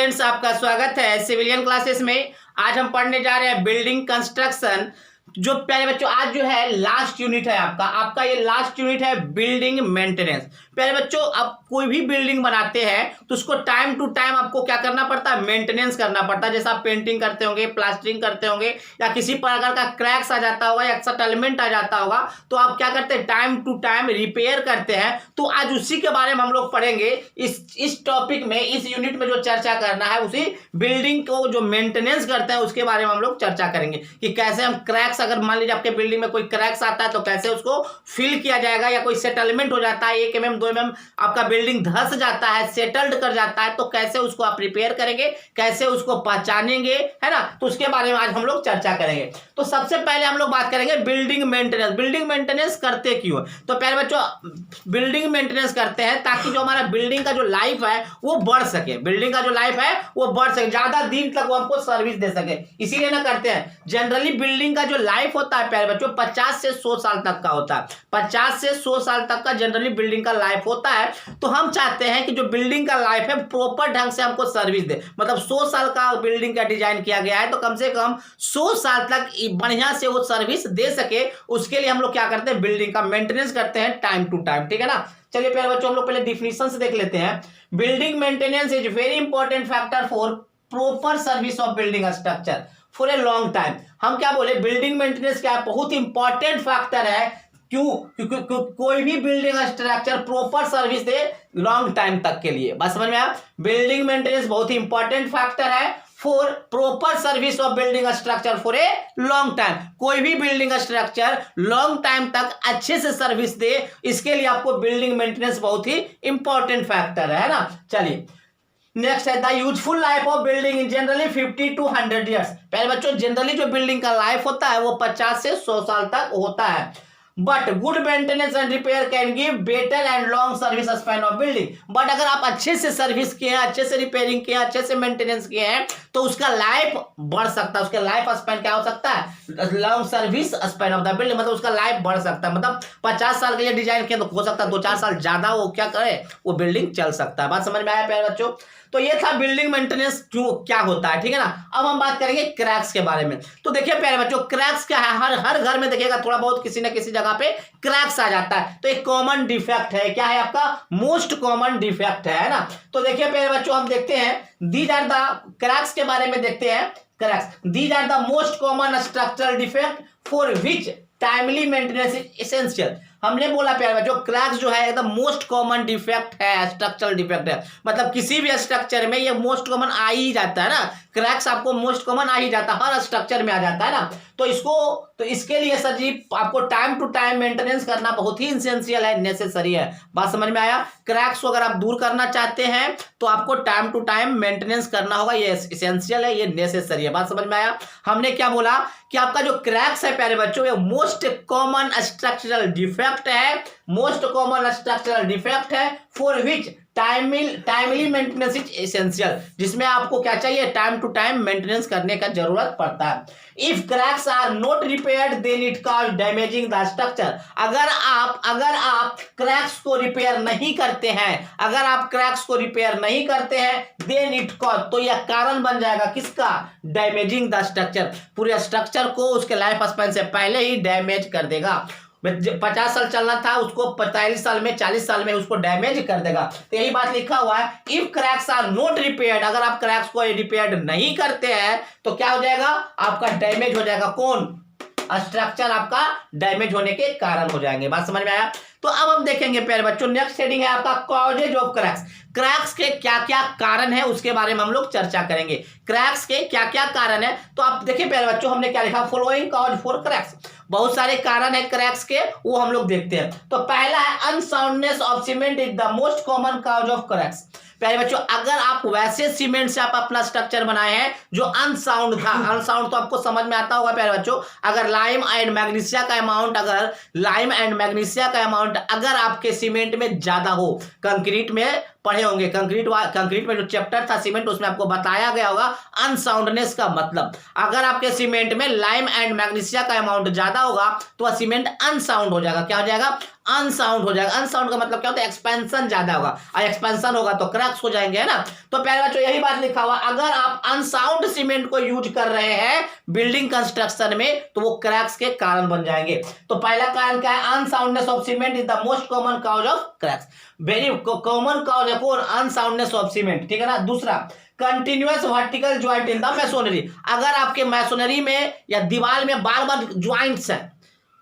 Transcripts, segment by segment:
Students, आपका स्वागत है सिविलियन क्लासेस में। आज हम पढ़ने जा रहे हैं बिल्डिंग कंस्ट्रक्शन। जो प्यारे बच्चों, आज जो है लास्ट यूनिट है आपका ये लास्ट यूनिट है बिल्डिंग मेंटेनेंस। प्यारे बच्चों, आप कोई भी बिल्डिंग बनाते हैं तो उसको टाइम टू टाइम आपको क्या करना पड़ता है, मेंटेनेंस करना पड़ता है। जैसे आप पेंटिंग करते होंगे, प्लास्टरिंग करते होंगे, या किसी प्रकार का क्रैक्स आ जाता होगा या सेटलमेंट आ जाता होगा, तो आप क्या करते हैं, टाइम टू टाइम रिपेयर करते हैं। तो आज उसी के बारे में हम लोग पढ़ेंगे। इस टॉपिक में, इस यूनिट में जो चर्चा करना है, उसी बिल्डिंग को जो मेंटेनेंस करते हैं उसके बारे में हम लोग चर्चा करेंगे कि कैसे हम क्रैक्स, अगर मान लीजिए आपके बिल्डिंग में कोई क्रैक्स आता है तो कैसे उसको फिल किया जाएगा, या कोई सेटलमेंट हो जाता है 1 mm 2 mm आपका बिल्डिंग धंस जाता है, सेटल्ड कर जाता है, तो कैसे उसको आप रिपेयर करेंगे, कैसे उसको पहचानेंगे, है ना। तो उसके बारे में आज हम लोग चर्चा करेंगे। तो सबसे पहले हम लोग बात करेंगे बिल्डिंग मेंटेनेंस। बिल्डिंग मेंटेनेंस करते क्यों? तो प्यारे बच्चों, बिल्डिंग मेंटेनेंस करते हैं ताकि जो हमारा बिल्डिंग का जो लाइफ है वो बढ़ सके। बिल्डिंग का जो लाइफ है वो बढ़ सके, ज्यादा दिन तक वो हमको सर्विस दे सके, इसीलिए ना करते हैं। जनरली बिल्डिंग का जो लाइफ होता है प्यारे बच्चों 50 से 100 साल तक का होता है। 50 से 100 साल तक का जनरली बिल्डिंग का लाइफ होता है। तो हम चाहते हैं कि जो बिल्डिंग का लाइफ है प्रॉपर ढंग से हमको सर्विस दे। मतलब 100 साल का बिल्डिंग का डिजाइन किया गया है तो कम से कम 100 साल तक बढ़िया से वो सर्विस दे सके, उसके लिए हम लोग क्या करते हैं, बिल्डिंग का मेंटेनेंस करते हैं टाइम टू टाइम। ठीक है ना। चलिए प्यारे बच्चों, हम लोग पहले डिफिनेशन से देख लेते हैं। Building maintenance is very important factor for proper service of building structure for a long time. हम क्या बोले, बिल्डिंग मेंटेनेंस क्या है, बहुत इंपॉर्टेंट फैक्टर है। क्यों? क्योंकि कोई भी बिल्डिंग स्ट्रक्चर प्रॉपर सर्विस दे लॉन्ग टाइम तक के लिए। बस समझ में आया? बिल्डिंग मेंटेनेंस बहुत ही इंपॉर्टेंट फैक्टर है for proper service of building structure for a long time. कोई भी बिल्डिंग स्ट्रक्चर लॉन्ग टाइम तक अच्छे से सर्विस दे, इसके लिए आपको बिल्डिंग मेंटेनेंस बहुत ही इंपॉर्टेंट फैक्टर है ना। चलिए नेक्स्ट है the useful life of building in generally 50 to 100 years. पहले बच्चों, जनरली जो बिल्डिंग का लाइफ होता है वो 50 से 100 साल तक होता है। But good maintenance and repair can give better and long service span of building. But अगर आप अच्छे से सर्विस किए हैं, अच्छे से रिपेयरिंग किए हैं, अच्छे से मेंटेनेंस किए हैं, तो उसका लाइफ बढ़ सकता है। उसका लाइफ स्पैन क्या हो सकता है, long service span of the building. मतलब उसका लाइफ बढ़ सकता है। मतलब 50 साल के लिए डिजाइन किया तो हो सकता है 2-4 साल ज्यादा वो क्या करे, वो बिल्डिंग चल सकता है। बात समझ में आया प्यारे बच्चों? तो ये था बिल्डिंग मेंटेनेंस क्यों क्या होता है। ठीक है ना। अब हम बात करेंगे क्रैक्स के बारे में। तो देखिए प्यारे बच्चों, क्रैक्स क्या है, हर घर में देखिएगा थोड़ा बहुत किसी न किसी जगह पे क्रैक्स आ जाता है। तो एक कॉमन डिफेक्ट है। क्या है आपका? मोस्ट कॉमन डिफेक्ट है ना। तो देखिए प्यारे बच्चों, हम देखते हैं दीज आर द क्रैक्स के बारे में देखते हैं। Cracks, these are the most common structural defect for which timely maintenance is essential. हमने बोला प्यारे बच्चों, क्रैक्स जो है एकदम मोस्ट कॉमन डिफेक्ट है, स्ट्रक्चरल डिफेक्ट है। मतलब किसी भी स्ट्रक्चर में ये मोस्ट कॉमन आ ही जाता है ना। क्रैक्स आपको मोस्ट कॉमन आ ही जाता है, हर स्ट्रक्चर में आ जाता है ना। तो इसके लिए सर जी आपको टाइम टू टाइम मेंटेनेंस करना बहुत ही एसेंशियल है, नेसेसरी है। बात समझ में आया? क्रैक्स को अगर आप दूर करना चाहते हैं तो आपको टाइम टू टाइम मेंटेनेंस करना होगा, ये एसेंशियल है, ये नेसेसरी है। बात समझ में आया? हमने क्या बोला कि आपका जो क्रैक्स है प्यारे बच्चों, ये मोस्ट कॉमन स्ट्रक्चरल डिफेक्ट है, मोस्ट कॉमन स्ट्रक्चरल डिफेक्ट है for which timely maintenance is essential, जिसमें आपको क्या चाहिए, टाइम टू टाइम मेंटेनेंस करने का जरूरत पड़ता है। If cracks are not repaired then it cause damaging the structure. अगर आप क्रैक्स को रिपेयर नहीं करते हैं, अगर आप क्रैक्स को रिपेयर नहीं करते हैं, देन इट कॉज, तो यह कारण बन जाएगा किसका, डैमेजिंग द स्ट्रक्चर। पूरे स्ट्रक्चर को उसके लाइफ स्पैन से पहले ही डैमेज कर देगा। 50 साल चलना था उसको 45 साल में, 40 साल में उसको डैमेज कर देगा। तो यही बात लिखा हुआ है, if cracks are not repaired, अगर आप क्रैक्स को रिपेयर्ड नहीं करते हैं तो क्या हो जाएगा, आपका डैमेज हो जाएगा। कौन? स्ट्रक्चर आपका डैमेज होने के कारण हो जाएंगे। बात समझ में आया? तो अब हम देखेंगे प्यारे बच्चों, नेक्स्ट हेडिंग है आपका कॉजेज ऑफ क्रैक्स। क्रैक्स के क्या क्या कारण है उसके बारे में हम लोग चर्चा करेंगे। क्रैक्स के क्या क्या कारण है, तो आप देखिए प्यारे बच्चों, हमने क्या लिखा, फॉलोइंग कॉज फॉर क्रैक्स। बहुत सारे कारण है क्रैक्स के, वो हम लोग देखते हैं। तो पहला है unsoundness of cement is the most common cause of cracks. प्यारे बच्चों, अगर आप वैसे सीमेंट से आप अपना स्ट्रक्चर बनाए हैं जो अनसाउंड था, अनसाउंड तो आपको समझ में आता होगा प्यारे बच्चों, अगर लाइम एंड मैग्नीशिया का अमाउंट अगर आपके सीमेंट में ज्यादा हो, कंक्रीट में पढ़े होंगे, कंक्रीट में जो चैप्टर था सीमेंट, उसमें आपको बताया गया होगा अनसाउंडनेस का मतलब। अगर आपके सीमेंट में लाइम एंड मैग्नीशिया का अमाउंट ज्यादा होगा तो वह सीमेंट अनसाउंड हो जाएगा। क्या हो जाएगा? अनसाउंड हो जाएगा। अनसाउंड का मतलब क्या होता है, एक्सपेंशन ज्यादा होगा, और एक्सपेंशन होगा तो क्रैक्स हो जाएंगे, है ना। तो प्यारे बच्चों यही बात लिखा हुआ, अगर आप अनसाउंड सीमेंट को यूज कर रहे हैं बिल्डिंग कंस्ट्रक्शन में तो वो क्रैक्स के कारण बन जाएंगे। तो पहला कारण क्या है, unsoundness of cement is the most common cause of cracks. Very common cause है कौन, अनसाउंडनेस ऑफ सीमेंट, ठीक है ना। दूसरा, continuous vertical joint in the masonry. अगर आपके मैसोनरी में या दीवार में बार बार ज्वाइंट्स है,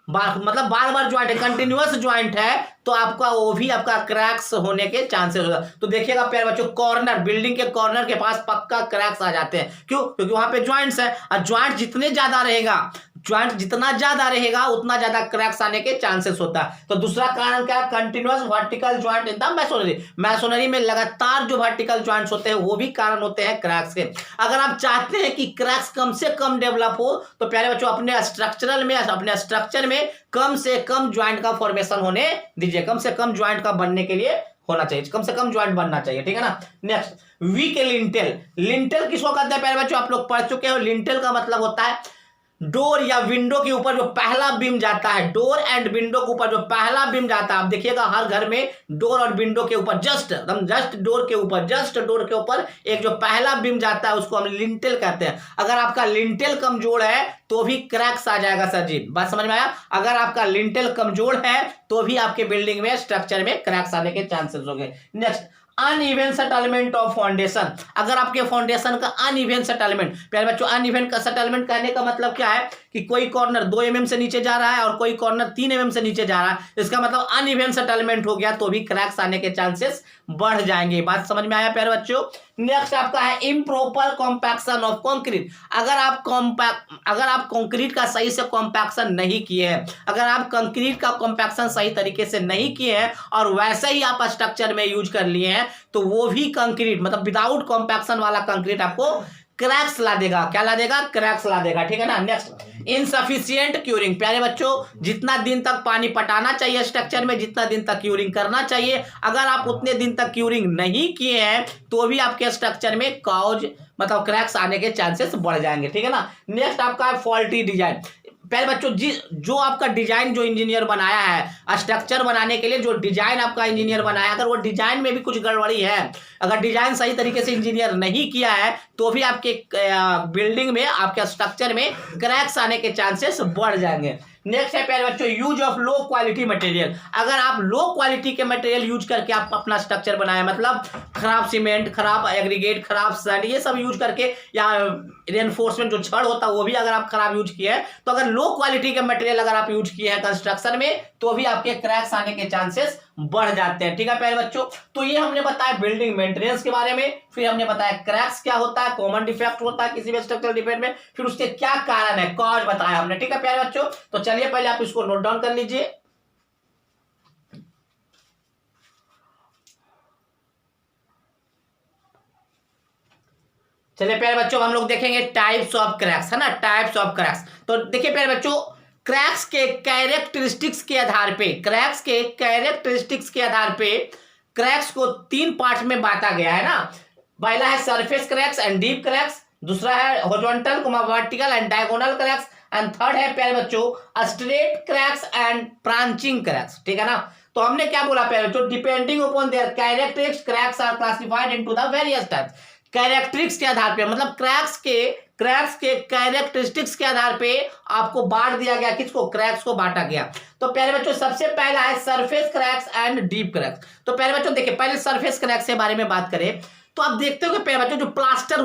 मतलब बार बार ज्वाइंट है, कंटिन्यूअस ज्वाइंट है, तो आपका वो भी आपका क्रैक्स होने के चांसेस होगा। तो देखिएगा प्यारे बच्चों, कॉर्नर, बिल्डिंग के कॉर्नर के पास पक्का क्रैक्स आ जाते हैं। क्यों, क्योंकि वहां पे ज्वाइंट्स है, और ज्वाइंट जितने ज्यादा रहेगा, ज्वाइंट जितना ज्यादा रहेगा उतना ज्यादा क्रैक्स आने के चांसेस होता है। तो दूसरा कारण क्या है, continuous vertical joint in the masonry. Masonry में लगातार जो वर्टिकल ज्वाइंट्स होते हैं वो भी कारण होते हैं क्रैक्स के। अगर आप चाहते हैं कि क्रैक्स कम से कम डेवलप हो तो प्यारे बच्चों अपने स्ट्रक्चरल में, अपने स्ट्रक्चर में कम से कम ज्वाइंट का फॉर्मेशन होने दीजिए, कम से कम ज्वाइंट का बनने के लिए होना चाहिए, कम से कम ज्वाइंट बनना चाहिए, ठीक है ना। Next, week lintel. लिंटेल किसको कहते हैं प्यारे बच्चों, आप लोग पढ़ चुके हो। लिंटेल का मतलब होता है डोर या विंडो के ऊपर जो पहला बीम जाता है, डोर एंड विंडो के ऊपर जो पहला बीम जाता है। आप देखिएगा हर घर में डोर और विंडो के ऊपर जस्ट डोर के ऊपर एक जो पहला बीम जाता है उसको हम लिंटेल कहते हैं। अगर आपका लिंटेल कमजोर है तो भी क्रैक्स आ जाएगा सर जी, बात समझ में आया। अगर आपका लिंटेल कमजोर है तो भी आपके बिल्डिंग में, स्ट्रक्चर में क्रैक्स आने के चांसेस होंगे। Next, uneven settlement of foundation. अगर आपके फाउंडेशन का अनइवन सेटलमेंट, प्यारे बच्चों अनइवन का सेटलमेंट कहने का मतलब क्या है कि कोई कॉर्नर 2 mm से नीचे जा रहा है और कोई कॉर्नर 3 mm से नीचे जा रहा है, इसका मतलब अनइवन सेटलमेंट हो गया तो भी क्रैक्स आने के चांसेस बढ़ जाएंगे। बात समझ में आया प्यारे बच्चों। नेक्स्ट आपका है इम्प्रॉपर कॉम्पैक्शन ऑफ कंक्रीट। अगर आप कंक्रीट का सही से कॉम्पैक्शन नहीं किए हैं, अगर आप कंक्रीट का कॉम्पैक्शन सही तरीके से नहीं किए हैं और वैसे ही आप स्ट्रक्चर में यूज कर लिए हैं तो वो भी कंक्रीट, मतलब विदाउट कॉम्पैक्शन वाला कंक्रीट आपको क्रैक्स ला देगा। क्या ला देगा, क्रैक्स ला देगा, ठीक है ना। Next, insufficient curing. प्यारे बच्चों जितना दिन तक पानी पटाना चाहिए स्ट्रक्चर में, जितना दिन तक क्यूरिंग करना चाहिए, अगर आप उतने दिन तक क्यूरिंग नहीं किए हैं तो भी आपके स्ट्रक्चर में कॉज मतलब क्रैक्स आने के चांसेस बढ़ जाएंगे, ठीक है ना। नेक्स्ट आपका है फॉल्टी डिजाइन। प्यारे बच्चों जो आपका डिजाइन जो इंजीनियर बनाया है स्ट्रक्चर बनाने के लिए, जो डिजाइन आपका इंजीनियर बनाया, अगर वो डिजाइन में भी कुछ गड़बड़ी है, अगर डिजाइन सही तरीके से इंजीनियर नहीं किया है तो भी आपके बिल्डिंग में, आपके स्ट्रक्चर में क्रैक्स आने के चांसेस बढ़ जाएंगे। नेक्स्ट है प्यारे बच्चों use of low quality material. अगर आप लो क्वालिटी के मटेरियल यूज करके आप अपना स्ट्रक्चर बनाए, मतलब खराब सीमेंट, खराब एग्रीगेट, खराब सैंड, ये सब यूज करके, या रेनफोर्समेंट जो छड़ होता है वो भी अगर आप खराब यूज किए हैं, तो अगर लो क्वालिटी के मटेरियल अगर आप यूज किए हैं कंस्ट्रक्शन में तो भी आपके क्रैक्स आने के चांसेस बढ़ जाते हैं, ठीक है प्यारे बच्चों। तो ये हमने बताया बिल्डिंग मेंटेनेंस के बारे में, फिर हमने बताया क्रैक्स क्या होता है, कॉमन डिफेक्ट होता है किसी भी स्ट्रक्चरल डिफेक्ट में, फिर उसके क्या कारण है, कॉज बताया हमने, ठीक है प्यारे बच्चों। तो चलिए पहले आप इसको नोट डाउन कर लीजिए। चलिए प्यारे बच्चों हम लोग देखेंगे टाइप्स ऑफ क्रैक्स, है ना, टाइप्स ऑफ क्रैक्स। तो देखिए प्यारे बच्चों, क्रैक्स के कैरेक्टरिस्टिक्स के आधार पे, क्रैक्स को 3 पार्ट में बांटा गया है ना। पहला है surface cracks and deep cracks, दूसरा है horizontal, vertical and diagonal cracks, and third है प्यारे बच्चों straight cracks and branching cracks, ठीक है ना। तो हमने क्या बोला प्यारे बच्चों, depending upon their characteristics cracks are classified into the various types. Characteristics के आधार पे, मतलब क्रैक्स के कैरेक्टरिस्टिक्स के आधार पे आपको बांट दिया गया, किसको, क्रैक्स को बांटा गया। तो प्यारे बच्चों सबसे पहला है surface cracks and deep cracks. तो प्यारे बच्चों देखिए, पहले सरफेस क्रैक्स के बारे में बात करें तो आप देखते हो कि प्यारे बच्चों जो प्लास्टर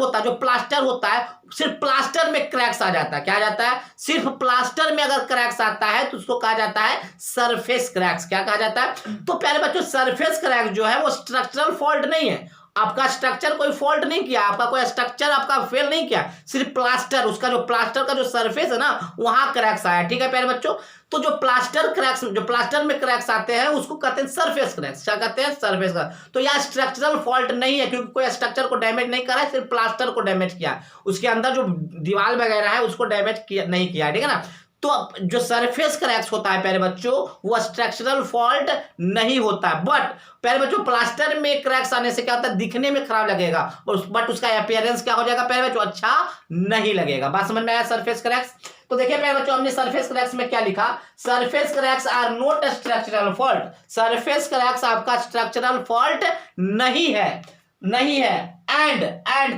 होता है सिर्फ प्लास्टर में क्रैक्स आ जाता है। क्या आ जाता है, सिर्फ प्लास्टर में अगर क्रैक्स आता है तो उसको कहा जाता है सरफेस क्रैक्स। क्या कहा जाता है, तो प्यारे बच्चों सरफेस क्रैक्स जो है वो स्ट्रक्चरल फॉल्ट नहीं है, आपका स्ट्रक्चर कोई फॉल्ट नहीं किया, आपका कोई स्ट्रक्चर आपका फेल नहीं किया, सिर्फ प्लास्टर, उसका जो प्लास्टर का जो सरफेस है ना वहां क्रैक्स आया, ठीक है प्यारे बच्चों। तो जो प्लास्टर में क्रैक्स आते हैं उसको कहते हैं सरफेस क्रैक्स। क्या कहते हैं, सरफेस क्रैक्स। तो यह स्ट्रक्चरल फॉल्ट नहीं है, क्योंकि कोई स्ट्रक्चर को डैमेज नहीं करा है, सिर्फ प्लास्टर को डैमेज किया, उसके अंदर जो दीवार वगैरह है उसको डैमेज नहीं किया, ठीक है ना। तो जो सरफेस क्रैक्स होता है प्यारे बच्चों वो स्ट्रक्चरल फॉल्ट नहीं होता है, बट प्यारे बच्चों प्लास्टर में क्रैक्स आने से क्या होता है, दिखने में खराब लगेगा, बट उसका अपीयरेंस क्या हो जाएगा प्यारे बच्चों, अच्छा नहीं लगेगा। बात समझ में आया, सरफेस क्रैक्स। तो देखिए प्यारे बच्चों, हमने सरफेस क्रैक्स में क्या लिखा, surface cracks are not structural fault, surface cracks आपका स्ट्रक्चरल फॉल्ट नहीं है, नहीं है। एंड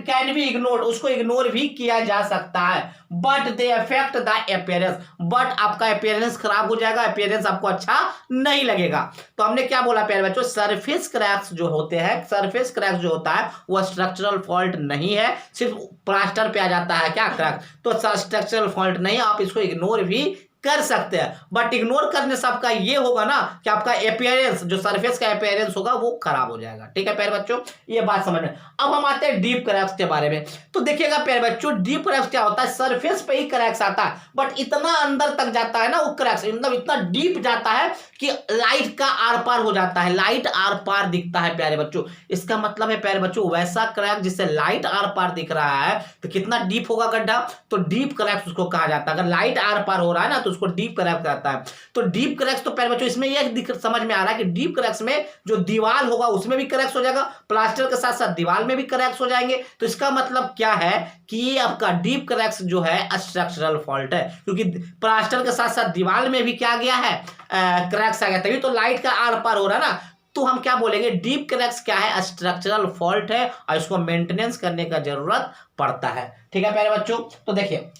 कैन बी इग्नोर्ड, उसको इग्नोर भी किया जा सकता है, but they affect the appearance, but आपका अपीयरेंस खराब हो जाएगा, अपीयरेंस आपको अच्छा नहीं लगेगा। तो हमने क्या बोला प्यारे बच्चों, सरफेस क्रैक्स जो होते हैं, सरफेस क्रैक्स जो होता है वो स्ट्रक्चरल फॉल्ट नहीं है, सिर्फ प्लास्टर पे आ जाता है क्या क्रैक, तो स्ट्रक्चरल फॉल्ट नहीं, आप इसको इग्नोर भी कर सकते हैं। बट इग्नोर करने से आपका ये होगा ना कि आपका अपीयरेंस, जो सरफेस का अपीयरेंस होगा वो खराब हो जाएगा। ठीक है प्यारे बच्चों, ये बात समझ में। अब हम आते हैं डीप क्रैक्स के बारे में। तो देखिएगा प्यारे बच्चों, डीप क्रैक्स क्या होता है, सरफेस पे ही क्रैक्स आता है, बट इतना अंदर तक जाता है ना वो क्रैक्स, मतलब इतना डीप जाता है कि लाइट का आर पार हो जाता है, लाइट आर पार दिखता है प्यारे बच्चों। इसका मतलब है प्यारे बच्चों, वैसा क्रैक जिससे लाइट आर पार दिख रहा है, तो कितना डीप होगा गड्ढा, तो डीप क्रैक्स उसको कहा जाता है। अगर लाइट आर पार हो रहा है ना तो उसको डीप क्रैक्स कहता है। तो डीप क्रैक्स, तो प्यारे बच्चों इसमें यह समझ में आ रहा है कि डीप क्रैक्स में जो दीवार होगा उसमें भी क्रैक्स हो जाएगा, प्लास्टर के साथ साथ दीवार में भी क्रैक्स हो जाएंगे। तो इसका मतलब क्या है कि ये आपका डीप क्रैक्स जो है स्ट्रक्चरल फॉल्ट है, क्योंकि प्लास्टर के साथ साथ दीवार में भी क्या गया है, क्रैक्स आ गया, तभी तो लाइट का आर पार हो रहा है ना। तो हम क्या बोलेंगे, डीप क्रैक्स क्या है, स्ट्रक्चरल फॉल्ट है और इसको मेंटेनेंस करने का जरूरत पड़ता है। ठीक है प्यारे बच्चों, तो देखिए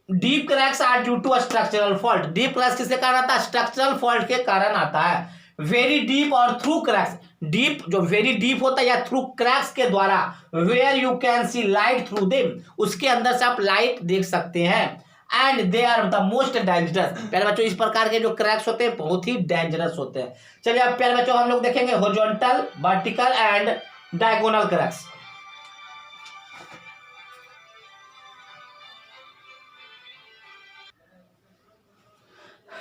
deep cracks are due to structural fault, deep cracks किसके कारण आता है, स्ट्रक्चरल फॉल्ट के कारण आता है। वेरी डीप और थ्रू क्रैक्स, डीप जो वेरी डीप होता है या थ्रू क्रैक्स के द्वारा, where you can see light through them, उसके अंदर से आप लाइट देख सकते हैं। And they are the most dangerous, प्यारे बच्चों इस प्रकार के जो क्रैक्स होते हैं बहुत ही डेंजरस होते हैं। चलिए अब प्यारे बच्चों हम लोग देखेंगे horizontal, vertical and diagonal cracks.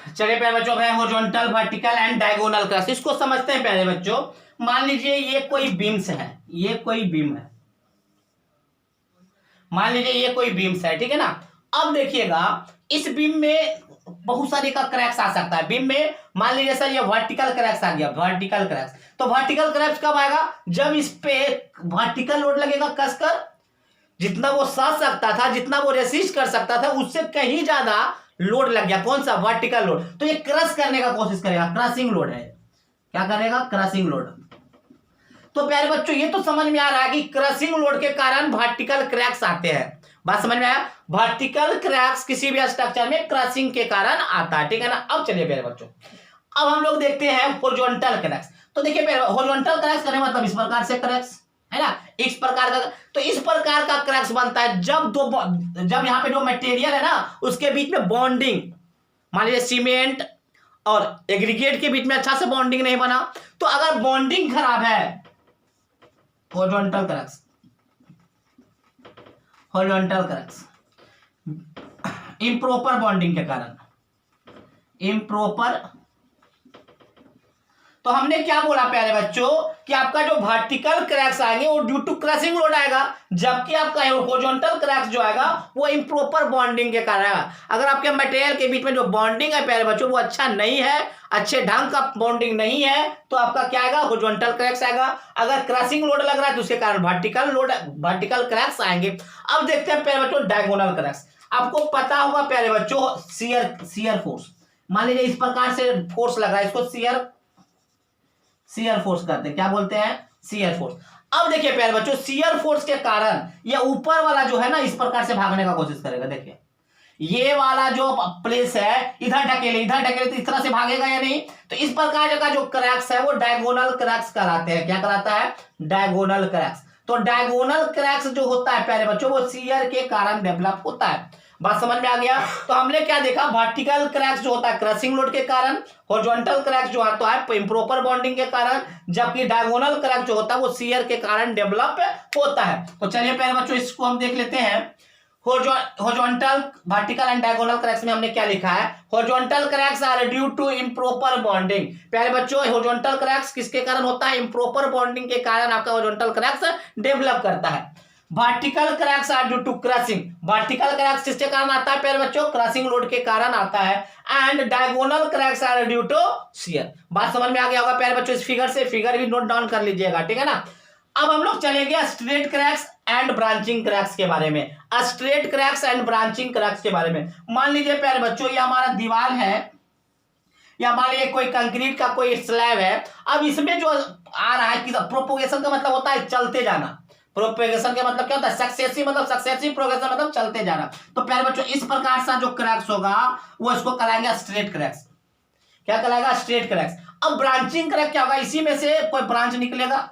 चलिए प्यारे बच्चों, है horizontal, vertical and diagonal cracks, इसको समझते हैं प्यारे बच्चों। मान लीजिए ये कोई बीम्स है, ये कोई बीम है, मान लीजिए ये कोई बीम्स है, ठीक है ना। अब देखिएगा इस बीम में बहुत सारे का क्रैक्स आ सकता है। बीम में मान लीजिए सर ये वर्टिकल क्रैक्स आ गया, वर्टिकल क्रैक्स, तो वर्टिकल क्रैक्स कब आएगा, जब इस पे वर्टिकल लोड लगेगा कसकर, जितना वो सह सकता था, जितना वो रेसिस्ट कर सकता था उससे कहीं ज्यादा लोड लग गया, कौन सा, वर्टिकल लोड, तो ये क्रश करने का कोशिश करेगा, क्रशिंग लोड है, क्या करेगा, क्रशिंग लोड। तो प्यारे बच्चों ये तो समझ में आ रहा है कि क्रशिंग लोड के कारण वर्टिकल क्रैक्स आते हैं, बात समझ में आया, वर्टिकल क्रैक्स किसी भी स्ट्रक्चर में क्रशिंग के कारण आता है, ठीक है ना। अब चलिए प्यारे बच्चों, अब हम लोग देखते हैं हॉरिजॉन्टल क्रैक्स। तो देखिए हॉरिजॉन्टल क्रैक्स करने मतलब इस प्रकार से क्रैक्स है ना, इस प्रकार का, तो इस प्रकार का क्रैक्स बनता है जब यहाँ पे जो मटेरियल है ना उसके बीच में बॉन्डिंग, मान लीजिए सीमेंट और एग्रीगेट के बीच में अच्छा से बॉन्डिंग नहीं बना, तो अगर बॉन्डिंग खराब है, horizontal cracks, horizontal cracks improper bonding के कारण, इम्प्रॉपर, तो हमने क्या बोला प्यारे बच्चों कि आपका जो वर्टिकल क्रैक्स आएंगे वो ड्यू टू क्रशिंग लोड आएगा, जबकि आपका हॉरिजॉन्टल क्रैक्स जो आएगा वो इम्प्रॉपर बॉन्डिंग के कारण आएगा। अगर आपके मटेरियल के बीच में जो बॉन्डिंग है प्यारे बच्चों वो अच्छा नहीं है, अच्छे ढंग का बॉन्डिंग नहीं है, तो आपका क्या आएगा, हॉरिजॉन्टल क्रैक्स आएगा। अगर क्रशिंग लोड लग रहा है तो उसके कारण वर्टिकल लोड, वर्टिकल क्रैक्स आएंगे। अब देखते हैं प्यारे बच्चों डायगोनल क्रैक्स। आपको पता होगा प्यारे बच्चों शियर फोर्स, मान लीजिए इस प्रकार से फोर्स लग रहा है, इसको शियर फोर्स कहते हैं, क्या बोलते हैं, शियर फोर्स। अब देखिए प्यारे बच्चों शियर फोर्स के कारण ये ऊपर वाला जो है ना इस प्रकार से भागने का कोशिश करेगा, देखिए ये वाला जो प्लेस है इधर ढकेले तो इस तरह से भागेगा या नहीं, तो इस प्रकार का जो क्रैक्स है वो डायगोनल क्रैक्स कहलाते हैं, क्या कहलाता है, डायगोनल क्रैक्स। तो डायगोनल क्रैक्स जो होता है प्यारे बच्चों वो शियर के कारण डेवलप होता है, बात समझ में आ गया। तो हमने क्या देखा, वर्टिकल क्रैक्स जो होता है क्रशिंग लोड के कारण, हॉरिजॉन्टल क्रैक्स जो आता है इम्प्रॉपर बॉन्डिंग के कारण, जबकि डायगोनल क्रैक जो होता है वो शियर के कारण डेवलप होता है। तो चलिए प्यारे बच्चों इसको हम देख लेते हैं, horizontal, vertical and diagonal cracks में हमने क्या लिखा है, horizontal cracks are due to improper bonding. प्यारे बच्चों हॉरिजॉन्टल क्रैक्स किसके कारण होता है, इम्प्रॉपर बॉन्डिंग के कारण आपका हॉरिजॉन्टल क्रैक्स डेवलप करता है। Vertical cracks are due to crushing, vertical cracks किसके कारण आता है प्यारे बच्चों, क्रशिंग लोड के कारण आता है। And diagonal cracks are due to shear, बात समझ में आ गया होगा प्यारे बच्चों, इस फिगर से, फिगर भी नोट डाउन कर लीजिएगा, ठीक है ना। अब हम लोग चलेंगे straight cracks and branching cracks के बारे में। Straight cracks and branching cracks के बारे में मान लीजिए प्यारे बच्चों, ये हमारा दीवार है या मान लीजिए कोई कंक्रीट का कोई स्लैब है। अब इसमें जो आ रहा है कि प्रोपोगेशन का मतलब होता है चलते जाना। प्रोपेगेशन का मतलब क्या होता है? सक्सेसिव, मतलब सक्सेसिव प्रोग्रेशन मतलब चलते जाना। तो प्यारे बच्चों इस प्रकार से जो क्रैक्स होगा वो इसको कहलाएंगे स्ट्रेट क्रैक्स। क्या कहलाएगा? Straight cracks. अब ब्रांचिंग क्रैक क्या होगा? इसी में से कोई ब्रांच निकलेगा,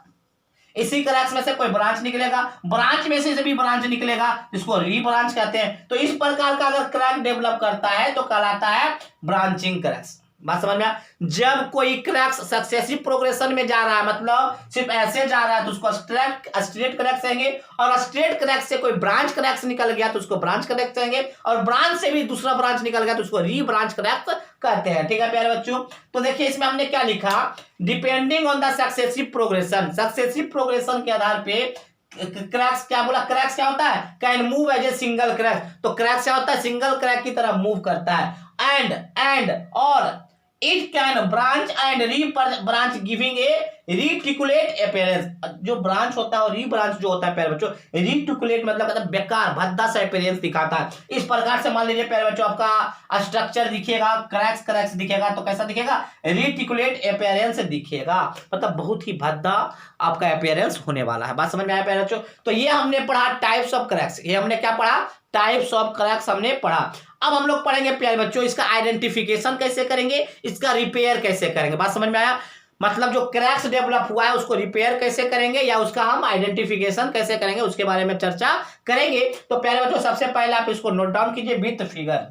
इसी क्रैक्स में से कोई ब्रांच निकलेगा, ब्रांच में से भी ब्रांच निकलेगा, जिसको री ब्रांच कहते हैं। तो इस प्रकार का अगर क्रैक डेवलप करता है तो कहलाता है ब्रांचिंग क्रैक्स। बात समझ में? जब कोई क्रैक्स सक्सेसिव प्रोग्रेशन में जा रहा है, मतलब सिर्फ ऐसे जा रहा है, तो उसको स्ट्रेट क्रैक्स कहेंगे। और स्ट्रेट क्रैक्स से कोई ब्रांच क्रैक्स निकल गया तो उसको ब्रांच क्रैक्स कहेंगे। और ब्रांच से भी दूसरा ब्रांच निकल गया तो उसको री ब्रांच क्रैक्स कहते हैं। ठीक है प्यारे बच्चों, तो देखिए इसमें हमने क्या लिखा, depending on the successive progression. Successive progression के आधार पे क्रैक्स, क्या बोला? क्रैक्स क्या होता है? Can move as a single crack. तो क्रैक्स क्या होता है? सिंगल क्रैक की तरह मूव करता है। एंड और it can branch and re branch giving a रिटिकुलेट appearance. जो ब्रांच होता है और री ब्रांच जो होता है प्यारे बच्चों, रिटिकुलेट मतलब बेकार भद्दा सा अपीयरेंस दिखाता है। इस प्रकार से मान लीजिए प्यारे बच्चों आपका स्ट्रक्चर दिखेगा, क्रैक्स दिखेगा, तो कैसा दिखेगा? रिटिकुलेट अपीयरेंस दिखेगा, मतलब बहुत ही भद्दा आपका अपीयरेंस होने वाला है। बात समझ में आया प्यारे बच्चों? तो ये हमने पढ़ा टाइप्स ऑफ क्रैक्स। ये हमने क्या पढ़ा? टाइप्स ऑफ क्रैक्स हमने पढ़ा। अब हम लोग पढ़ेंगे प्यारे बच्चों इसका आइडेंटिफिकेशन कैसे करेंगे, इसका रिपेयर कैसे करेंगे। बात समझ में आया? मतलब जो क्रैक्स डेवलप हुआ है उसको रिपेयर कैसे करेंगे या उसका हम आइडेंटिफिकेशन कैसे करेंगे, उसके बारे में चर्चा करेंगे। तो प्यारे बच्चों सबसे पहले आप इसको नोट डाउन कीजिए विथ फिगर।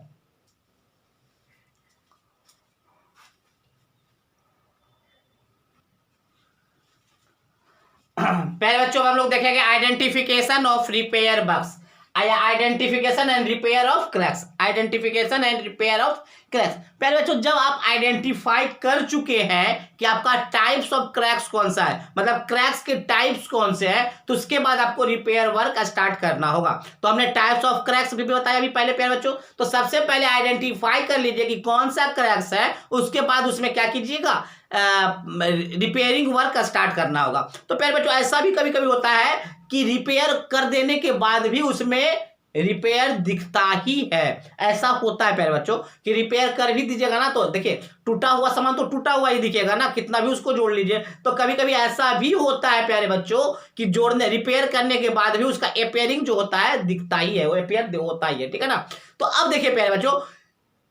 पहले बच्चों हम लोग देखेंगे identification of repair bugs, identification and repair of cracks. Identification and repair of cracks. पहले बच्चों जब आप आइडेंटिफाई कर चुके हैं कि आपका टाइप्स ऑफ क्रैक्स कौन सा है, मतलब क्रैक्स के टाइप्स कौन से हैं, तो उसके बाद आपको रिपेयर वर्क स्टार्ट करना होगा। तो हमने टाइप्स ऑफ क्रैक्स भी बताया अभी पहले प्यारे बच्चों। तो सबसे पहले आइडेंटिफाई कर लीजिए कि कौन सा क्रैक्स है, उसके बाद उसमें क्या कीजिएगा? रिपेयरिंग वर्क स्टार्ट करना होगा। तो प्यारे बच्चों ऐसा भी कभी कभी होता है कि रिपेयर कर देने के बाद भी उसमें रिपेयर दिखता ही है। ऐसा होता है प्यारे बच्चों कि रिपेयर कर भी दीजिएगा ना, तो देखिए टूटा हुआ सामान तो टूटा हुआ ही दिखेगा ना, कितना भी उसको जोड़ लीजिए। तो कभी कभी ऐसा भी होता है प्यारे बच्चों कि जोड़ने रिपेयर करने के बाद भी उसका रिपेयरिंग जो होता है दिखता ही है, वो रिपेयर होता ही है। ठीक है ना? तो अब देखिए प्यारे बच्चों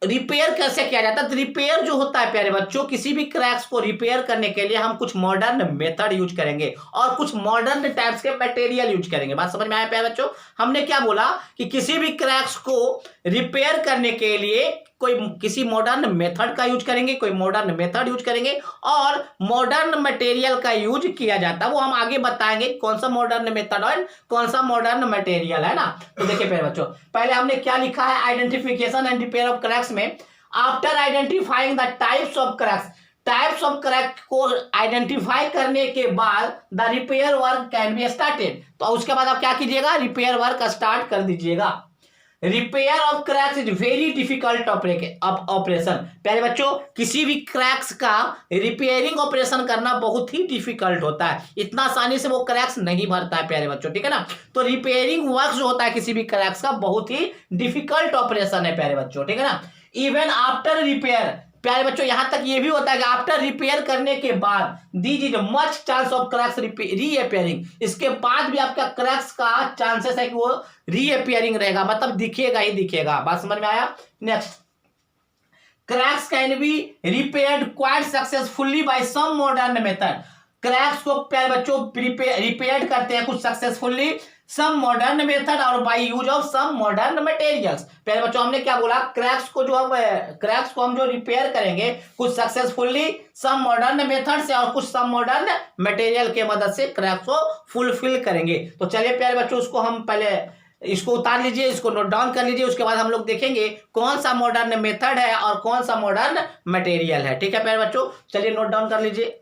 रिपेयर कैसे किया जाता है। तो रिपेयर जो होता है प्यारे बच्चों, किसी भी क्रैक्स को रिपेयर करने के लिए हम कुछ मॉडर्न मेथड यूज करेंगे और कुछ मॉडर्न टाइप्स के मटेरियल यूज करेंगे। बात समझ में आया प्यारे बच्चों? हमने क्या बोला कि किसी भी क्रैक्स को रिपेयर करने के लिए कोई किसी मॉडर्न मेथड का यूज करेंगे, कोई मॉडर्न मेथड यूज करेंगे और मॉडर्न मटेरियल का यूज किया जाता है। वो हम आगे बताएंगे कौन सा मॉडर्न मेथड और कौन सा मॉडर्न मटेरियल है ना। तो देखिए प्यारे बच्चों पहले हमने क्या लिखा है identification and repair of cracks में, after identifying the types of cracks, types of crack को आइडेंटिफाई करने के बाद the repair work can be started. तो उसके बाद आप क्या कीजिएगा? रिपेयर वर्क स्टार्ट कर दीजिएगा। Repair of cracks is very difficult operation. प्यारे बच्चों किसी भी क्रैक्स का रिपेयरिंग ऑपरेशन करना बहुत ही डिफिकल्ट होता है, इतना आसानी से वो क्रैक्स नहीं भरता है प्यारे बच्चों। ठीक है ना? तो रिपेयरिंग वर्क जो होता है किसी भी क्रैक्स का बहुत ही डिफिकल्ट ऑपरेशन है प्यारे बच्चों। ठीक है ना? इवन आफ्टर रिपेयर, प्यारे बच्चों यहां तक ये भी होता है कि आफ्टर रिपेयर करने के बाद these is much chance of cracks reappearing, इसके बाद भी आपका क्रैक्स का चांसेस है कि वो रीअपियरिंग रहेगा, मतलब दिखेगा ही दिखेगा। बात समझ में आया? Next, cracks can be repaired quite successfully by some modern method. Cracks को प्यारे बच्चों रिपेयर्ड करते हैं कुछ सक्सेसफुली सम मॉडर्न मेथड और by use of some modern materials. प्यारे बच्चों हमने क्या बोला? क्रैक्स को हम जो रिपेयर करेंगे कुछ सक्सेसफुली सम मॉडर्न मेथड से और कुछ सम मॉडर्न मटेरियल के मदद से क्रैक्स को फुलफिल करेंगे। तो चलिए प्यारे बच्चों उसको हम पहले इसको उतार लीजिए, इसको नोट डाउन कर लीजिए, उसके बाद हम लोग देखेंगे कौन सा मॉडर्न मेथड है और कौन सा मॉडर्न मटेरियल है। ठीक है प्यारे बच्चों, चलिए नोट डाउन कर लीजिए।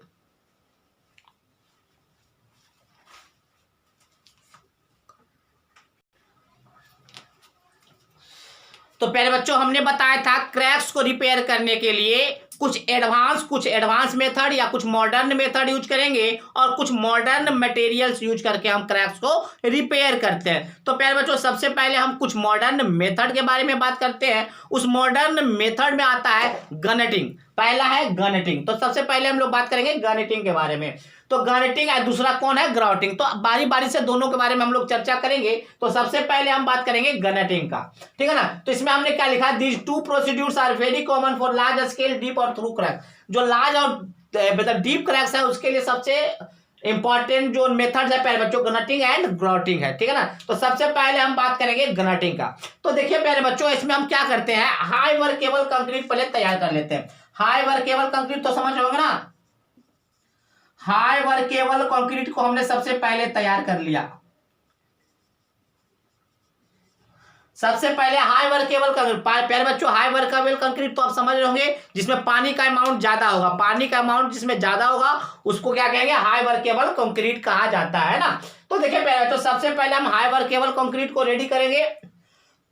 तो प्यारे बच्चों हमने बताया था क्रैक्स को रिपेयर करने के लिए कुछ एडवांस मेथड या कुछ मॉडर्न मेथड यूज करेंगे और कुछ मॉडर्न मटेरियल्स यूज करके हम क्रैक्स को रिपेयर करते हैं। तो प्यारे बच्चों सबसे पहले हम कुछ मॉडर्न मेथड के बारे में बात करते हैं। उस मॉडर्न मेथड में आता है गनेटिंग। पहला है गनेटिंग, तो सबसे पहले हम लोग बात करेंगे गनेटिंग के बारे में। तो गनेटिंग है, दूसरा कौन है ग्राउटिंग। तो बारी बारी से दोनों के बारे में हम लोग चर्चा करेंगे। तो सबसे पहले हम बात करेंगे गनेटिंग का, ठीक है ना। तो इसमें हमने क्या लिखा, these two procedures are very common for large scale deep और थ्रू क्रैक। जो लार्ज और मतलब डीप क्रैक्स है उसके लिए सबसे इंपॉर्टेंट जो मेथड्स है प्यारे बच्चों गनेटिंग एंड ग्राउटिंग है, ठीक है ना। तो सबसे पहले हम बात करेंगे गनेटिंग का। तो देखिए प्यारे बच्चों इसमें हम क्या करते हैं, हाई वर्केबल कंक्रीट पहले तैयार कर लेते हैं। हाई वर्केबल कंक्रीट तो समझ होगा ना, हाई वर्केबल कंक्रीट को हमने सबसे पहले तैयार कर लिया। सबसे पहले हाई वर्केबल कंक्रीट, प्यारे बच्चों हाई वर्केबल कंक्रीट तो आप समझ रहे होंगे जिसमें पानी का अमाउंट ज्यादा होगा, पानी का अमाउंट जिसमें ज्यादा होगा उसको क्या कहेंगे, हाई वर्केबल कंक्रीट कहा जाता है ना। तो देखिए प्यारे बच्चों सबसे पहले हम हाई वर्केबल कंक्रीट को रेडी करेंगे।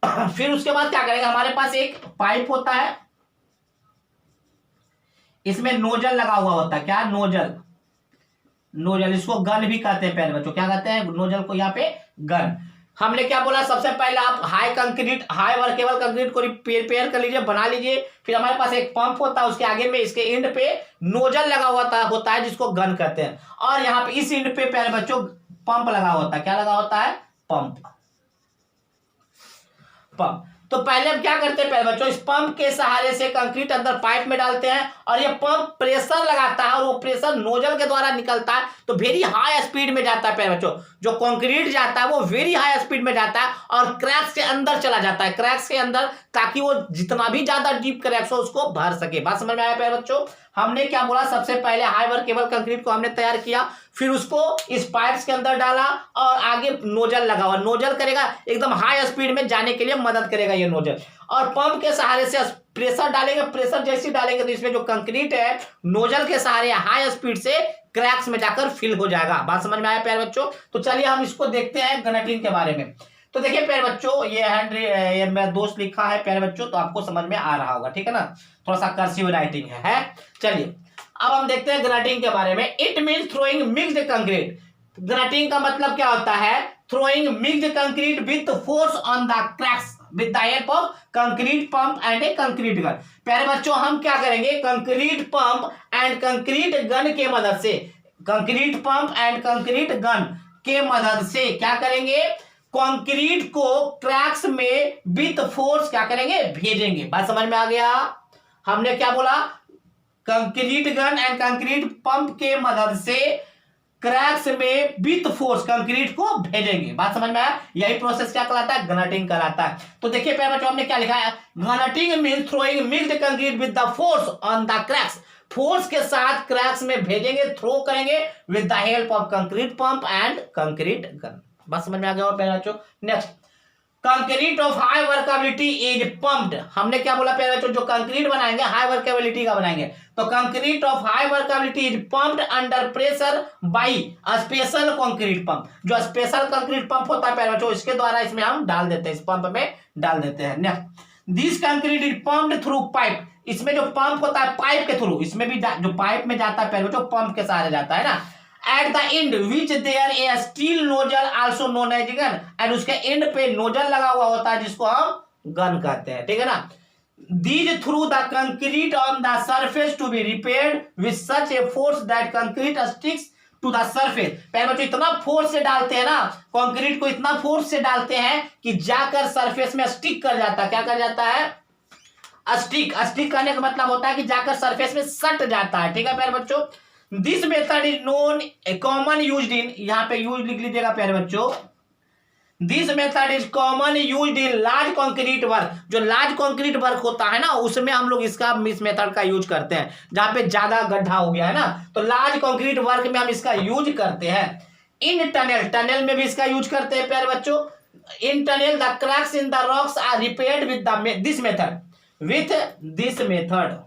फिर उसके बाद क्या करेंगे, हमारे पास एक पाइप होता है, इसमें नोजल लगा हुआ होता है। क्या, नोजल। नोजल इसको गन भी कहते हैं प्यारे बच्चों, क्या कहते हैं नोजल को यहाँ पे, गन। हमने क्या बोला, सबसे पहले आप हाई वर्केबल कंक्रीट को रिपेयर कर लीजिए, बना लीजिए। फिर हमारे पास एक पंप होता है, उसके आगे में इसके एंड पे नोजल लगा होता है जिसको गन कहते हैं। और यहाँ पे इस एंड पे प्यारे बच्चों पंप लगा होता है। क्या लगा होता है, पंप। तो पहले हम क्या करते हैं प्यारे बच्चों, इस पंप के सहारे से कंक्रीट अंदर पाइप में डालते हैं और ये पंप प्रेशर लगाता है और वो प्रेशर नोजल के द्वारा निकलता है तो वेरी हाई स्पीड में जाता है प्यारे बच्चों। जो कंक्रीट जाता है वो वेरी हाई स्पीड में जाता है और क्रैक्स के अंदर चला जाता है, क्रैक्स के अंदर, ताकि वो जितना भी ज्यादा डीप क्रैक्स हो उसको भर सके। बात समझ में आया प्यारे बच्चों। हमने क्या बोला, सबसे पहले हाई वर्केबल कंक्रीट को हमने तैयार किया, फिर उसको इस पाइप्स के अंदर डाला और आगे नोजल लगा हुआ, नोजल करेगा एकदम हाई स्पीड में जाने के लिए मदद करेगा ये नोजल। और पंप के सहारे से प्रेशर डालेंगे, प्रेशर जैसे डालेंगे तो इसमें जो कंक्रीट है नोजल के सहारे हाई स्पीड से क्रैक्स में जाकर फिल हो जाएगा। बात समझ में आया प्यारे बच्चों। तो चलिए हम इसको देखते हैं गनेटिंग के बारे में। तो देखिए प्यारे बच्चों ये मेरा दोस्त लिखा है प्यारे बच्चों, तो आपको समझ में आ रहा होगा, ठीक है ना। थोड़ा सा कर्सिव राइटिंग है। चलिए अब हम देखते हैं ग्रेटिंग के बारे में। It means throwing mixed concrete. Grating का मतलब क्या होता है, throwing mixed concrete with force on the cracks with the help of concrete pump and A concrete gun. प्यारे बच्चों हम क्या करेंगे, concrete pump and concrete gun के मदद से, concrete pump and concrete gun के मदद से क्या करेंगे, कंक्रीट को क्रैक्स में विथ फोर्स क्या करेंगे, भेजेंगे। बात समझ में आ गया। हमने क्या बोला, concrete gun and concrete pump के मदद से क्रैक्स में विथ फोर्स कंक्रीट को भेजेंगे। बात समझ में आया। यही प्रोसेस क्या कहलाता है, गनेटिंग कहलाता है। तो देखिए प्यारे बच्चों हमने क्या लिखा है, guniting means throwing mixed concrete with the force on the cracks. Force के साथ क्रैक्स में भेजेंगे, थ्रो करेंगे with the help of concrete pump and concrete gun. बात समझ में आ गया प्यारे बच्चों। Next, concrete of high workability is pumped. हमने क्या बोला प्यारे बच्चों, जो कंक्रीट बनाएंगे हाई वर्केबिलिटी का बनाएंगे, तो concrete of high workability is pumped under pressure by a special concrete pump. जो स्पेशल कंक्रीट पंप होता है प्यारे बच्चों, इसके द्वारा इसमें हम डाल देते हैं, इस पंप में डाल देते हैं। Next, this concrete is pumped through pipe. इसमें जो पंप होता है पाइप के थ्रू, इसमें भी जो पाइप में जाता है प्यारे बच्चों, पंप के सहारे जाता है ना। At the end which there a steel nozzle also known as gun, and उसके एंड पे नोजल लगा हुआ होता है जिसको हम गन कहते हैं, ठीक है ना। These through the concrete on the surface to be repaired with such a force that concrete sticks to the surface। पहले बच्चों इतना फोर्स से डालते हैं ना, कंक्रीट को इतना फोर्स से डालते हैं कि जाकर सरफेस में स्टिक कर जाता है। क्या कर जाता है, स्टिक करने का मतलब होता है कि जाकर सरफेस में सट जाता है, ठीक है प्यारे बच्चों। This method is known common used in, यहां पे यूज लिख लीजिएगा प्यारे बच्चों। This method is common used in large concrete work. जो लार्ज कंक्रीट वर्क होता है ना उसमें हम लोग इस मेथड का यूज करते हैं, जहां पे ज्यादा गड्ढा हो गया है ना, तो लार्ज कंक्रीट वर्क में हम इसका यूज करते हैं। इन टनल में भी इसका यूज करते हैं प्यारे बच्चों। In tunnel the cracks in the rocks are repaired with this method.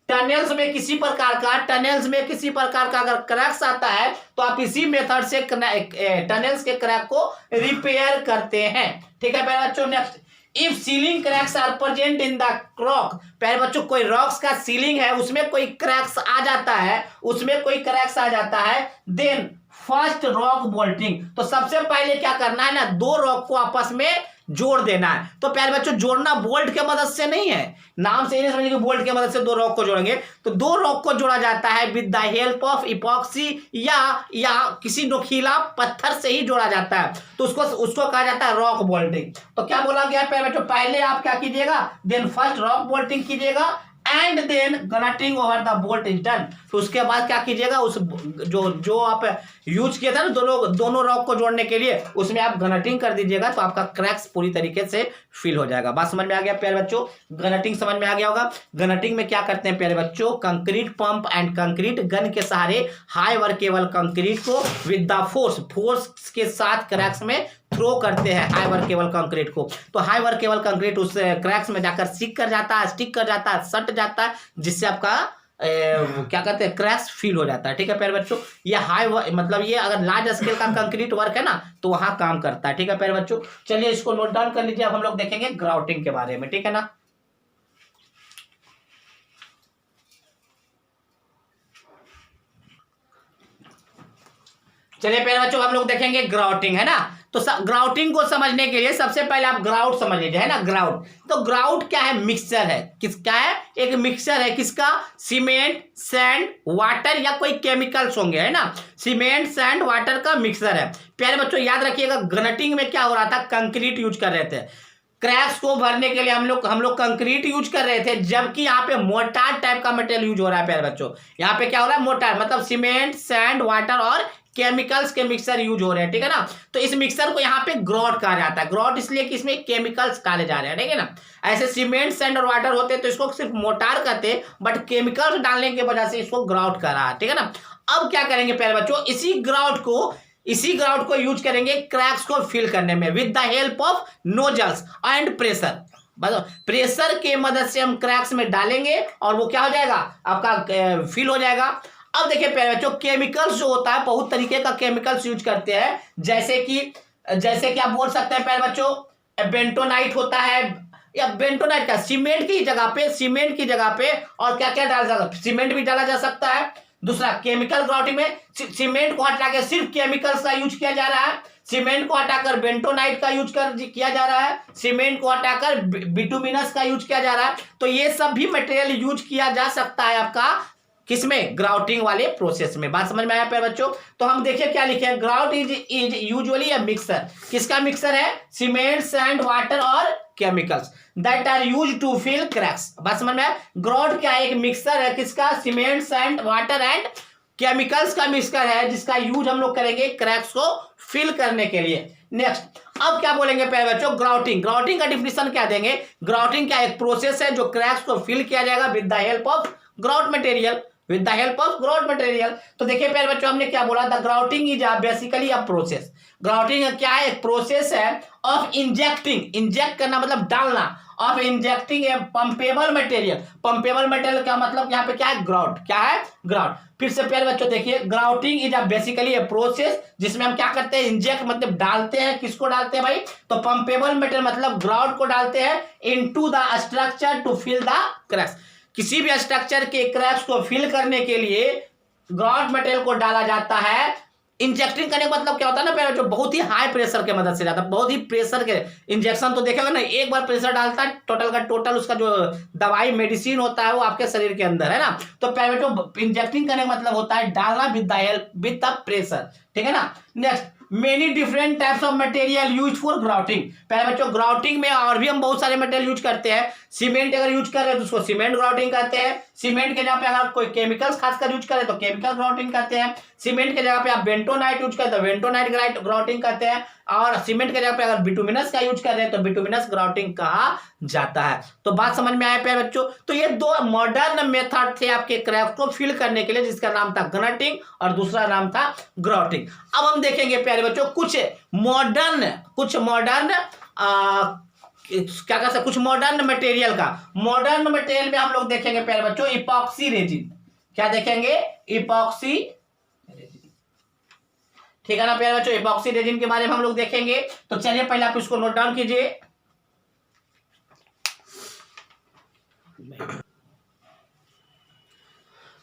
Tunnels में किसी प्रकार का अगर क्रैक्स आता है तो आप इसी मेथड से टनल्स के क्रैक को रिपेयर करते हैं, ठीक है प्यारे बच्चों। Next, if sealing cracks are present in the rock, पहले बच्चों कोई रॉक्स का सीलिंग है उसमें कोई क्रैक्स आ जाता है, उसमें कोई क्रैक्स आ जाता है, देन फर्स्ट रॉक बोल्टिंग, तो सबसे पहले क्या करना है ना, दो रॉक को आपस में जोड़ देना है। तो प्यारे बच्चों जोड़ना बोल्ट के मदद से नहीं है, नाम से ही नहीं समझिए कि बोल्ट के मदद से दो रॉक को जोड़ेंगे, तो दो रॉक को जोड़ा जाता है with the help of epoxy या किसी नोकीला पत्थर से ही जोड़ा जाता है, तो उसको कहा जाता है रॉक बोल्टिंग। तो क्या बोला गया प्यारे बच्चों, पहले आप क्या कीजिएगा, देन फर्स्ट रॉक बोल्टिंग कीजिएगा and then guniting over the bolt is done. तो उसके बाद क्या कीजिएगा, उस जो आप यूज किया था ना दोनों रॉक को जोड़ने के लिए, उसमें आप गनटिंग कर दीजिएगा, तो आपका क्रैक्स पूरी तरीके से फिल हो जाएगा। बात समझ में आ गया प्यारे बच्चों, गनटिंग समझ में आ गया होगा। गनटिंग में क्या करते हैं प्यारे बच्चों, concrete pump and concrete gun के सहारे हाई वर्केबल कंक्रीट को विद द फोर्स के साथ क्रैक्स में थ्रो करते हैं हाई वर्केबल कंक्रीट को। तो हाई वर्केबल कंक्रीट उस क्रैक्स में जाकर स्टिक कर जाता है, सट जाता है, जिससे आपका क्या कहते हैं, क्रैक्स फील हो जाता है। ठीक है प्यारे बच्चों, ये मतलब ये अगर लार्ज स्केल का कंक्रीट वर्क है ना तो वहां काम करता है। ठीक है प्यारे बच्चों, चलिए इसको नोट डाउन कर लीजिए। अब हम लोग देखेंगे ग्राउटिंग के बारे में, ठीक है ना। चलिए प्यारे बच्चों हम लोग देखेंगे ग्राउटिंग, है ना। तो ग्राउटिंग को समझने के लिए सबसे पहले आप ग्राउट समझ लीजिए, है ना। ग्राउट, तो ग्राउट क्या है, मिक्सचर है, किसका है, एक मिक्सचर है, किसका, सीमेंट सैंड वाटर या कोई केमिकल्स होंगे, है ना। सीमेंट सैंड वाटर का मिक्सचर है। प्यारे बच्चों याद रखिएगा, ग्रटिंग में क्या हो रहा था, कंक्रीट यूज कर रहे थे, क्रैक्स को भरने के लिए हम लोग कंक्रीट यूज कर रहे थे, जबकि यहाँ पे मोटार टाइप का मटेरियल यूज हो रहा है। प्यारे बच्चों यहाँ पे क्या हो रहा है, मोटार मतलब सीमेंट सैंड वाटर और केमिकल्स के मिक्सर यूज हो रहे हैं, ठीक है ना। तो इस मिक्सर को यहाँ पे ग्रॉट कहा जाता है। ग्रॉट इसलिए कि इसमें केमिकल्स डाले जा रहे हैं, ठीक है ना। ऐसे सीमेंट सैंड और वाटर होते तो इसको सिर्फ मोटार कहते, बट केमिकल्स डालने की वजह से इसको ग्राउट कर रहा है, ठीक है ना। अब क्या करेंगे प्यारे बच्चों, इसी ग्राउट को यूज करेंगे क्रैक्स को फिल करने में with the help of nozzles and pressure. Pressure के मदद से हम क्रैक्स में डालेंगे और वो क्या हो जाएगा, आपका फिल हो जाएगा। अब देखिए प्यारे बच्चों, केमिकल्स जो होता है बहुत तरीके का केमिकल्स यूज करते हैं, जैसे कि आप बोल सकते हैं प्यारे बच्चों बेंटोनाइट होता है, या बेंटोनाइट का सीमेंट की जगह पे और क्या क्या डाल सकता है, सीमेंट भी डाला जा सकता है। दूसरा केमिकल ग्राउटिंग में सीमेंट को हटा के सिर्फ केमिकल्स का यूज किया जा रहा है, सीमेंट को हटाकर बेंटोनाइट का यूज किया जा रहा है, सीमेंट को हटाकर बिटुमिनस का यूज किया जा रहा है। तो ये सब भी मटेरियल यूज किया जा सकता है आपका किसमें, ग्राउटिंग वाले प्रोसेस में। बात समझ में आया प्यारे बच्चों। तो हम देखिए क्या लिखे हैं, grout is usually a mixer, किसका मिक्सर है, सीमेंट सैंड वाटर और chemicals that are use to fill cracks. बात समझ में आया, ग्राउट क्या है, एक मिक्सर है, किसका, cement sand water and chemicals का मिक्सर है, जिसका यूज हम लोग करेंगे क्रैक्स को फिल करने के लिए। नेक्स्ट अब क्या बोलेंगे प्यारे बच्चों, ग्राउटिंग का डिफिनेशन क्या देंगे। ग्राउटिंग क्या एक प्रोसेस है जो क्रैक्स को फिल किया जाएगा with the help of grout material, तो देखिए प्यारे बच्चों हमने क्या बोला, the grouting is basically a process. Grouting क्या है, एक प्रोसेस है ऑफ इंजेक्ट करना मतलब डालना, ऑफ इंजेक्टिंग ए पंपेबल मटेरियल का मतलब यहाँ पे क्या है, ग्राउट। फिर से प्यारे बच्चों देखिए, grouting is basically a process जिसमें हम क्या करते हैं, इंजेक्ट मतलब डालते हैं, किसको डालते हैं भाई, तो पंपेबल मटेरियल मतलब ग्राउट को डालते हैं into the structure to fill the cracks. किसी भी स्ट्रक्चर के क्रैक्स को फिल करने के लिए ग्राउट मटेरियल को डाला जाता है। इंजेक्टिंग करने का मतलब क्या होता है ना प्यारे बच्चों, बहुत ही हाई प्रेशर के मदद से जाता है, बहुत ही प्रेशर के इंजेक्शन तो देखेगा ना, एक बार प्रेशर डालता है टोटल उसका जो दवाई मेडिसिन होता है वो आपके शरीर के अंदर, है ना। तो प्यारे बच्चों इंजेक्टिंग करने का मतलब होता है डालना विद द प्रेशर, ठीक है ना। Next many different types of material use for grouting. पहले बच्चों ग्राउटिंग में और भी हम बहुत सारे मटेरियल यूज करते हैं। सीमेंट अगर यूज कर रहे हैं तो उसको सीमेंट ग्राउटिंग कहते हैं। सीमेंट के जगह पे अगर कोई केमिकल्स खासकर यूज करें तो केमिकल ग्राउटिंग कहते हैं। सीमेंट के जगह पे आप बेंटोनाइट यूज करते हैं तो बेंटोनाइट ग्राउटिंग कहते हैं। और सीमेंट के जगह पे अगर बिटुमिनस का यूज कर रहे हैं तो बिटुमिनस ग्राउटिंग कहा जाता है। तो बात समझ में आया प्यारे बच्चों। तो ये दो मॉडर्न मेथड थे आपके क्रैक्स को फिल करने के लिए, जिसका नाम था ग्रटिंग और दूसरा नाम था ग्राउटिंग। अब हम देखेंगे प्यारे बच्चों कुछ मॉडर्न क्या कहते हैं, कुछ मॉडर्न मटेरियल का। मॉडर्न मटेरियल में हम लोग देखेंगे प्यारे बच्चों इपॉक्सी रेजिन। क्या देखेंगे, इपॉक्सी रेजिन, ठीक है ना प्यारे बच्चों। इपॉक्सी रेजिन के बारे में हम लोग देखेंगे। तो चलिए पहले आप इसको नोट डाउन कीजिए।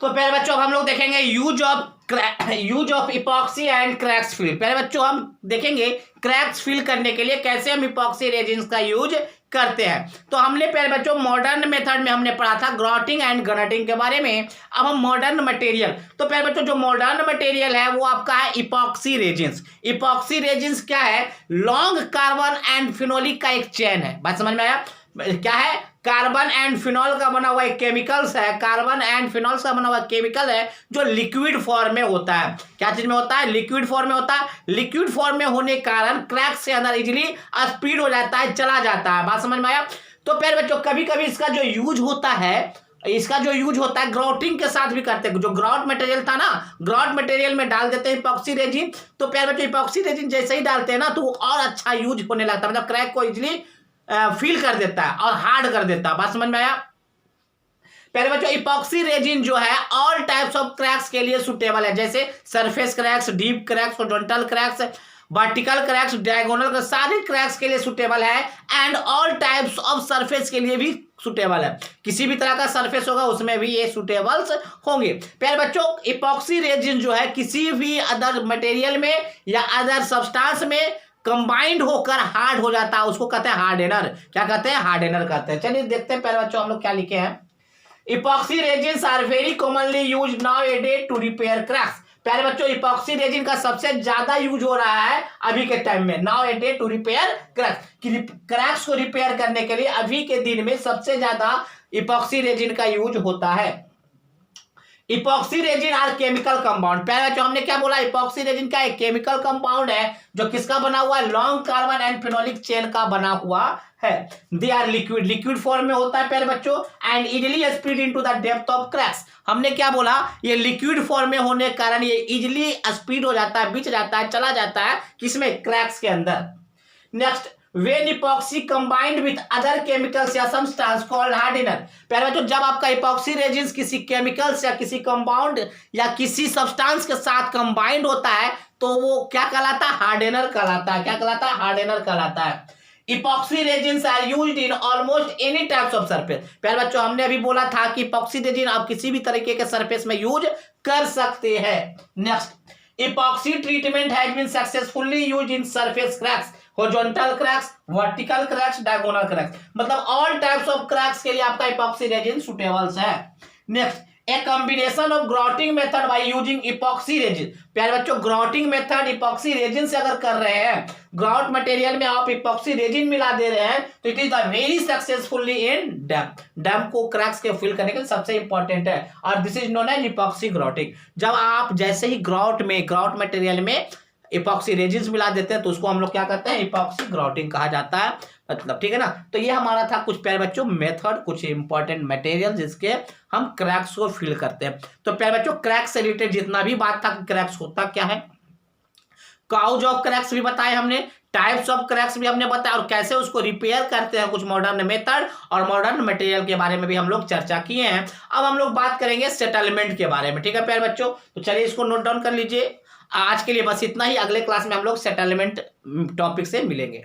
तो पहले बच्चों अब हम लोग देखेंगे use of epoxy and cracks fill. पहले बच्चों हम देखेंगे क्रैक्स फिल करने के लिए कैसे हम इपॉक्सी रेजिन्स का यूज करते हैं। तो हमने पहले बच्चों मॉडर्न मेथड में हमने पढ़ा था ग्रॉटिंग एंड ग्रटिंग के बारे में। अब हम मॉडर्न मटेरियल, तो पहले बच्चों जो मॉडर्न मटेरियल है वो आपका है इपॉक्सी रेजिन्स। इपॉक्सी रेजिन्स क्या है? लॉन्ग कार्बन एंड फिनोलिक का एक चेन है। बात समझ में आया? क्या है? कार्बन एंड फिनॉल का बना हुआ एक केमिकल्स है, कार्बन एंड फिनॉल का बना हुआ केमिकल है जो लिक्विड फॉर्म में होता है। क्या चीज में होता है? लिक्विड फॉर्म में होता है। लिक्विड फॉर्म में होने के कारण क्रैक्स के अंदर इजीली स्पीड हो जाता है, चला जाता है। बात समझ में आया? तो पहले बच्चों कभी कभी इसका जो यूज होता है ग्राउटिंग के साथ भी करते हैं। जो ग्राउट मटेरियल था ना, ग्राउट मटेरियल में डाल देते हैं इपॉक्सी रेजिन। तो पहले बच्चों इपॉक्सी रेजिन जैसे ही डालते हैं ना तो और अच्छा यूज होने लगता है, मतलब क्रैक को इजीली फील कर देता है और हार्ड कर देता है। बात समझ में आया? पहले बच्चों इपॉक्सी रेजिन जो है ऑल टाइप्स ऑफ क्रैक्स के लिए सुटेबल है, जैसे surface cracks, deep cracks, horizontal cracks, vertical cracks, diagonal cracks, सारे क्रैक्स के लिए सुटेबल है। And all types of surface के लिए भी सुटेबल है। किसी भी तरह का सरफेस होगा उसमें भी ये सुटेबल्स होंगे। प्यारे बच्चों इपॉक्सी रेजिन जो है किसी भी अदर मटेरियल में या अदर सब्सटेंस में कंबाइंड होकर हार्ड हो जाता है, उसको कहते हैं हार्डेनर। क्या कहते हैं? हार्डेनर कहते हैं। चलिए देखते हैं पहले बच्चों हम लोग क्या लिखे हैं। Epoxy resins are very commonly used now a day to repair cracks. प्यारे बच्चों इपॉक्सी रेजिन का सबसे ज्यादा यूज हो रहा है अभी के टाइम में, now a day to repair cracks. Cracks को रिपेयर करने के लिए अभी के दिन में सबसे ज्यादा इपॉक्सी रेजिन का यूज होता है। Epoxy resin are chemical compound. पहले बच्चों हमने क्या बोला? इपॉक्सी रेजिन का एक केमिकल कंपाउंड है जो किसका बना हुआ है? Long carbon and phenolic chain का बना हुआ है। दे आर लिक्विड फॉर्म में होता है पहले बच्चों and easily spread into the depth of cracks. हमने क्या बोला? ये लिक्विड फॉर्म में होने के कारण ये इजिली स्प्रेड हो जाता है, बिछ जाता है, चला जाता है किसमें? क्रैक्स के अंदर। Next, when epoxy combined with other chemicals या substance called hardener। पहले बच्चों जब आपका इपॉक्सी रेजिन्स किसी केमिकल्स या किसी कंपाउंड या किसी सब्सटेंस के साथ कंबाइंड होता है तो वो क्या कहलाता है? हार्डेनर कहलाता है। क्या कहलाता है? हार्डेनर कहलाता है। Epoxy resins are used in almost any types of surface. पहले बच्चों हमने अभी बोला था कि इपॉक्सी रेजिन आप किसी भी तरीके के सरफेस में यूज कर सकते हैं। Next, epoxy treatment has been successfully used in surface cracks, horizontal cracks, vertical cracks, diagonal cracks, मतलब ऑल टाइप्स ऑफ क्रैक्स के लिए आपका इपॉक्सी रेजिन सुटेबल्स है। Next, a combination of grouting method by using epoxy resin. प्यारे बच्चों grouting method epoxy resin से अगर कर रहे हैं, ग्राउट मटेरियल में आप इपॉक्सी रेजिन मिला दे रहे हैं तो it is the very successfully in dam को क्रैक्स के फिल करने के लिए सबसे इंपॉर्टेंट है और this is known as epoxy grouting. जब आप जैसे ही ग्राउट मटेरियल में इपॉक्सी रेजिन्स मिला देते हैं तो उसको हम लोग क्या कहते हैं? इपॉक्सी ग्राउटिंग कहा जाता है, मतलब ठीक है ना। तो ये हमारा था कुछ प्यारे बच्चों मेथड, कुछ इंपॉर्टेंट मटेरियल जिसके हम क्रैक्स को फिल करते हैं। तो प्यारे बच्चों क्रैक्स से रिलेटेड जितना भी बात था कि क्रैक्स होता क्या है, काउज ऑफ क्रैक्स भी बताए हमने, टाइप्स ऑफ क्रैक्स भी हमने बताया और कैसे उसको रिपेयर करते हैं, कुछ मॉडर्न मेथड और मॉडर्न मटेरियल के बारे में भी हम लोग चर्चा किए हैं। अब हम लोग बात करेंगे सेटलमेंट के बारे में, ठीक है प्यारे बच्चों। तो चलिए इसको नोट डाउन कर लीजिए। आज के लिए बस इतना ही, अगले क्लास में हम लोग सेटलमेंट टॉपिक से मिलेंगे।